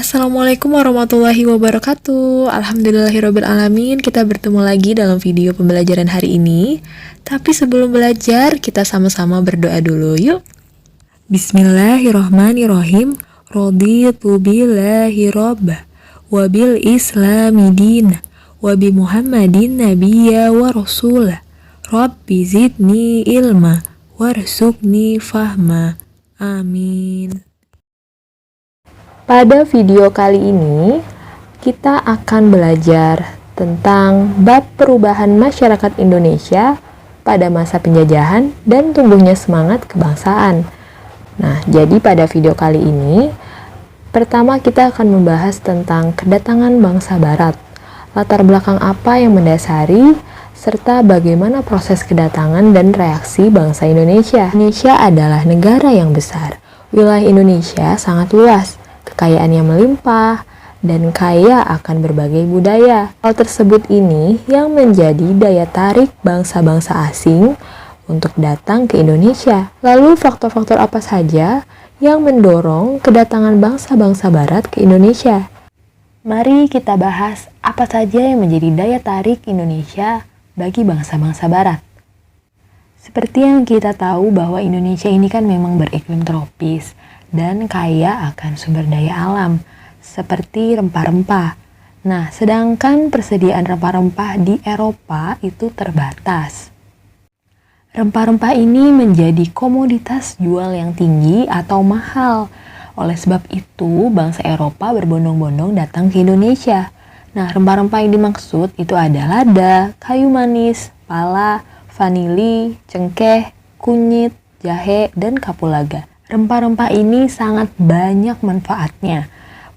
Assalamualaikum warahmatullahi wabarakatuh. Alhamdulillahirrabbilalamin. Kita bertemu lagi dalam video pembelajaran hari ini. Tapi sebelum belajar, kita sama-sama berdoa dulu yuk. Bismillahirrahmanirrahim. Raditu billahi rabbah wa bil islami dinah wa bi Muhammadin nabiyya wa rasulah. Rabbi zidni ilma warzuqni fahma. Amin. Pada video kali ini, kita akan belajar tentang bab perubahan masyarakat Indonesia pada masa penjajahan dan tumbuhnya semangat kebangsaan. Nah, jadi pada video kali ini, pertama kita akan membahas tentang kedatangan bangsa Barat, latar belakang apa yang mendasari, serta bagaimana proses kedatangan dan reaksi bangsa Indonesia. Indonesia adalah negara yang besar. Wilayah Indonesia sangat luas, kekayaannya melimpah, dan kaya akan berbagai budaya. Hal tersebut ini yang menjadi daya tarik bangsa-bangsa asing untuk datang ke Indonesia. Lalu faktor-faktor apa saja yang mendorong kedatangan bangsa-bangsa Barat ke Indonesia? Mari kita bahas apa saja yang menjadi daya tarik Indonesia bagi bangsa-bangsa Barat. Seperti yang kita tahu bahwa Indonesia ini kan memang beriklim tropis dan kaya akan sumber daya alam, seperti rempah-rempah. Nah, sedangkan persediaan rempah-rempah di Eropa itu terbatas. Rempah-rempah ini menjadi komoditas jual yang tinggi atau mahal. Oleh sebab itu, bangsa Eropa berbondong-bondong datang ke Indonesia. Nah, rempah-rempah yang dimaksud itu ada lada, kayu manis, pala, vanili, cengkeh, kunyit, jahe, dan kapulaga. Rempah-rempah ini sangat banyak manfaatnya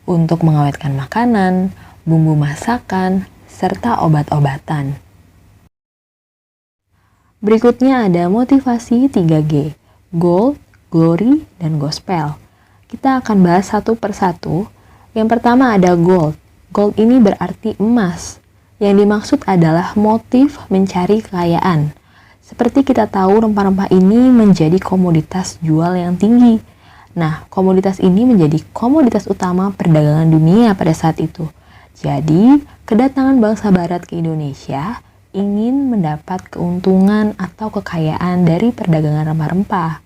untuk mengawetkan makanan, bumbu masakan, serta obat-obatan. Berikutnya ada motivasi 3G, Gold, Glory, dan Gospel. Kita akan bahas satu persatu. Yang pertama ada Gold. Gold ini berarti emas. Yang dimaksud adalah motif mencari kekayaan. Seperti kita tahu, rempah-rempah ini menjadi komoditas jual yang tinggi. Nah, komoditas ini menjadi komoditas utama perdagangan dunia pada saat itu. Jadi, kedatangan bangsa Barat ke Indonesia ingin mendapat keuntungan atau kekayaan dari perdagangan rempah-rempah.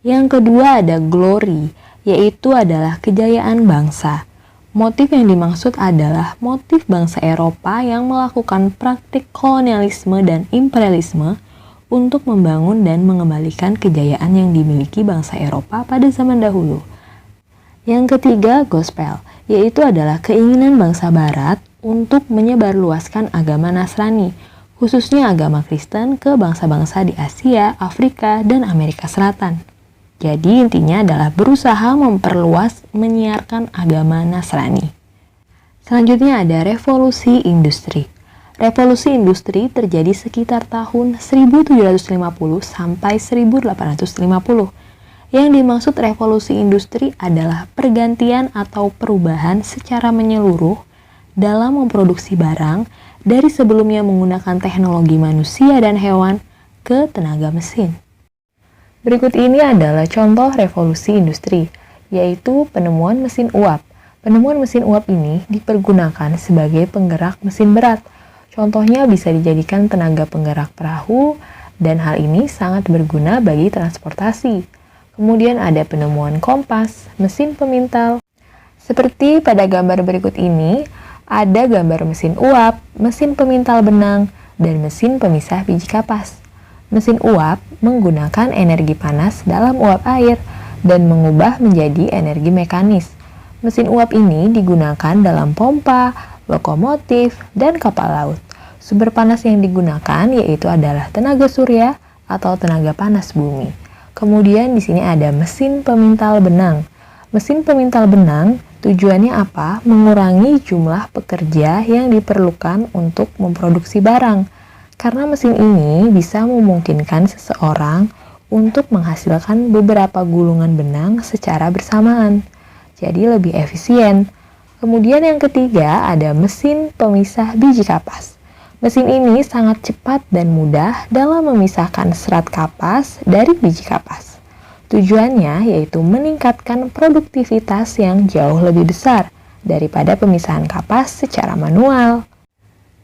Yang kedua ada glory, yaitu adalah kejayaan bangsa. Motif yang dimaksud adalah motif bangsa Eropa yang melakukan praktik kolonialisme dan imperialisme untuk membangun dan mengembalikan kejayaan yang dimiliki bangsa Eropa pada zaman dahulu. Yang ketiga, gospel, yaitu adalah keinginan bangsa Barat untuk menyebarluaskan agama Nasrani, khususnya agama Kristen ke bangsa-bangsa di Asia, Afrika, dan Amerika Selatan. Jadi intinya adalah berusaha memperluas menyiarkan agama Nasrani. Selanjutnya ada revolusi industri. Revolusi industri terjadi sekitar tahun 1750 sampai 1850. Yang dimaksud revolusi industri adalah pergantian atau perubahan secara menyeluruh dalam memproduksi barang dari sebelumnya menggunakan teknologi manusia dan hewan ke tenaga mesin. Berikut ini adalah contoh revolusi industri, yaitu penemuan mesin uap. Penemuan mesin uap ini dipergunakan sebagai penggerak mesin berat. Contohnya bisa dijadikan tenaga penggerak perahu, dan hal ini sangat berguna bagi transportasi. Kemudian ada penemuan kompas, mesin pemintal. Seperti pada gambar berikut ini, ada gambar mesin uap, mesin pemintal benang, dan mesin pemisah biji kapas. Mesin uap menggunakan energi panas dalam uap air dan mengubah menjadi energi mekanis. Mesin uap ini digunakan dalam pompa, lokomotif, dan kapal laut. Sumber panas yang digunakan yaitu adalah tenaga surya atau tenaga panas bumi. Kemudian di sini ada mesin pemintal benang. Mesin pemintal benang tujuannya apa? Mengurangi jumlah pekerja yang diperlukan untuk memproduksi barang. Karena mesin ini bisa memungkinkan seseorang untuk menghasilkan beberapa gulungan benang secara bersamaan. Jadi lebih efisien. Kemudian yang ketiga ada mesin pemisah biji kapas. Mesin ini sangat cepat dan mudah dalam memisahkan serat kapas dari biji kapas. Tujuannya yaitu meningkatkan produktivitas yang jauh lebih besar daripada pemisahan kapas secara manual.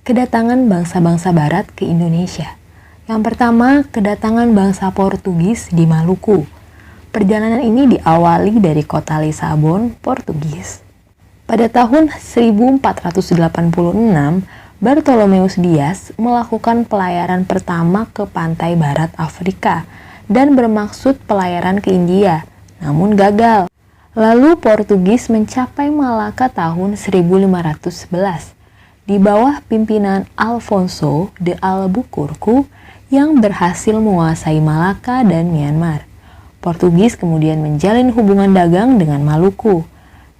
Kedatangan bangsa-bangsa barat ke Indonesia. Yang pertama, kedatangan bangsa Portugis di Maluku. Perjalanan ini diawali dari kota Lisabon, Portugis. Pada tahun 1486, Bartolomeus Dias melakukan pelayaran pertama ke pantai barat Afrika dan bermaksud pelayaran ke India, namun gagal. Lalu Portugis mencapai Malaka tahun 1511 di bawah pimpinan Alfonso de Albuquerque yang berhasil menguasai Malaka dan Myanmar. Portugis kemudian menjalin hubungan dagang dengan Maluku.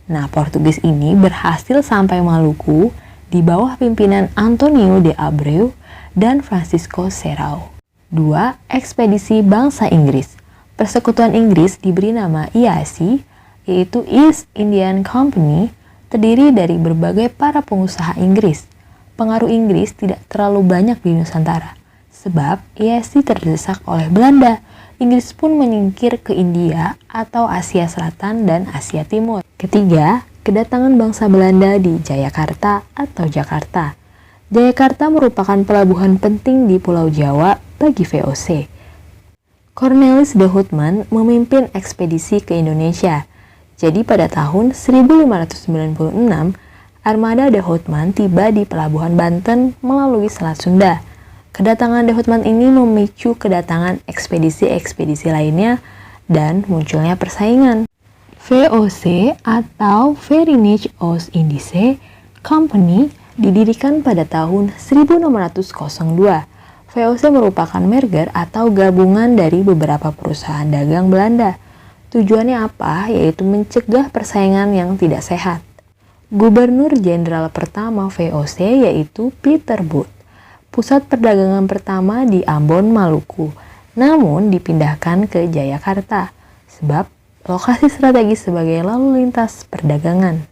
Nah, Portugis ini berhasil sampai Maluku di bawah pimpinan Antonio de Abreu dan Francisco Serrao. 2. Ekspedisi bangsa Inggris. Persekutuan Inggris diberi nama EIC, yaitu East Indian Company, terdiri dari berbagai para pengusaha Inggris. Pengaruh Inggris tidak terlalu banyak di Nusantara, sebab EIC terdesak oleh Belanda. Inggris pun menyingkir ke India atau Asia Selatan dan Asia Timur. Ketiga, kedatangan bangsa Belanda di Jayakarta atau Jakarta. Jayakarta merupakan pelabuhan penting di Pulau Jawa bagi VOC. Cornelis de Houtman memimpin ekspedisi ke Indonesia. Jadi pada tahun 1596, armada de Houtman tiba di pelabuhan Banten melalui Selat Sunda. Kedatangan de Houtman ini memicu kedatangan ekspedisi-ekspedisi lainnya dan munculnya persaingan. VOC atau Verenigde Oost-Indische Company didirikan pada tahun 1602. VOC merupakan merger atau gabungan dari beberapa perusahaan dagang Belanda. Tujuannya apa? Yaitu mencegah persaingan yang tidak sehat. Gubernur Jenderal pertama VOC yaitu Peter Booth. Pusat perdagangan pertama di Ambon, Maluku, namun dipindahkan ke Jayakarta, sebab lokasi strategis sebagai lalu lintas perdagangan.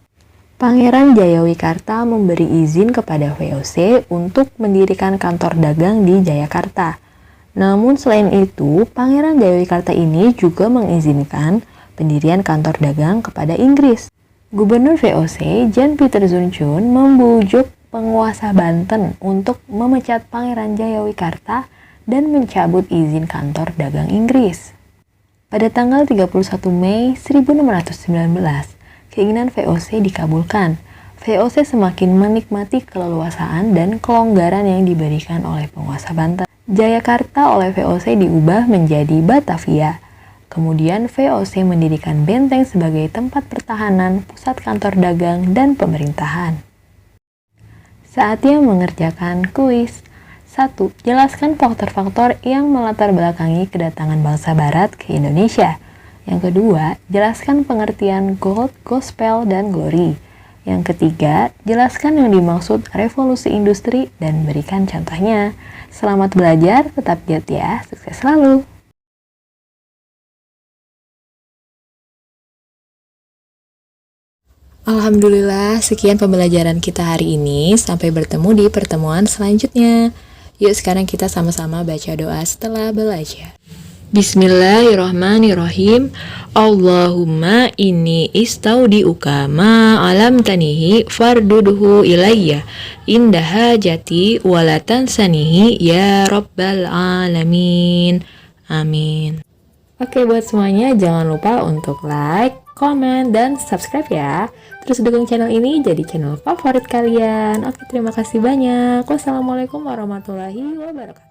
Pangeran Jayawikarta memberi izin kepada VOC untuk mendirikan kantor dagang di Jayakarta. Namun selain itu, Pangeran Jayawikarta ini juga mengizinkan pendirian kantor dagang kepada Inggris. Gubernur VOC, Jan Pieter Zoetjen, membujuk penguasa Banten untuk memecat Pangeran Jayawikarta dan mencabut izin kantor dagang Inggris. Pada tanggal 31 Mei 1619, keinginan VOC dikabulkan. VOC semakin menikmati keleluasaan dan kelonggaran yang diberikan oleh penguasa Banten. Jayakarta oleh VOC diubah menjadi Batavia. Kemudian VOC mendirikan benteng sebagai tempat pertahanan, pusat kantor dagang, dan pemerintahan. Saatnya mengerjakan kuis. 1. Jelaskan faktor-faktor yang melatar belakangi kedatangan bangsa barat ke Indonesia. Yang kedua, jelaskan pengertian gold, gospel, dan glory. Yang ketiga, jelaskan yang dimaksud revolusi industri dan berikan contohnya. Selamat belajar, tetap giat ya, sukses selalu! Alhamdulillah, sekian pembelajaran kita hari ini. Sampai bertemu di pertemuan selanjutnya. Yuk sekarang kita sama-sama baca doa setelah belajar. Bismillahirrahmanirrahim. Allahumma inni istaudiuka ma alam tanihi fardudhu ilayya indaha jati walatan sanihi ya rabbal alamin. Amin. Oke, buat semuanya jangan lupa untuk like, komen, dan subscribe ya. Terus dukung channel ini jadi channel favorit kalian. Oke, terima kasih banyak. Wassalamualaikum warahmatullahi wabarakatuh.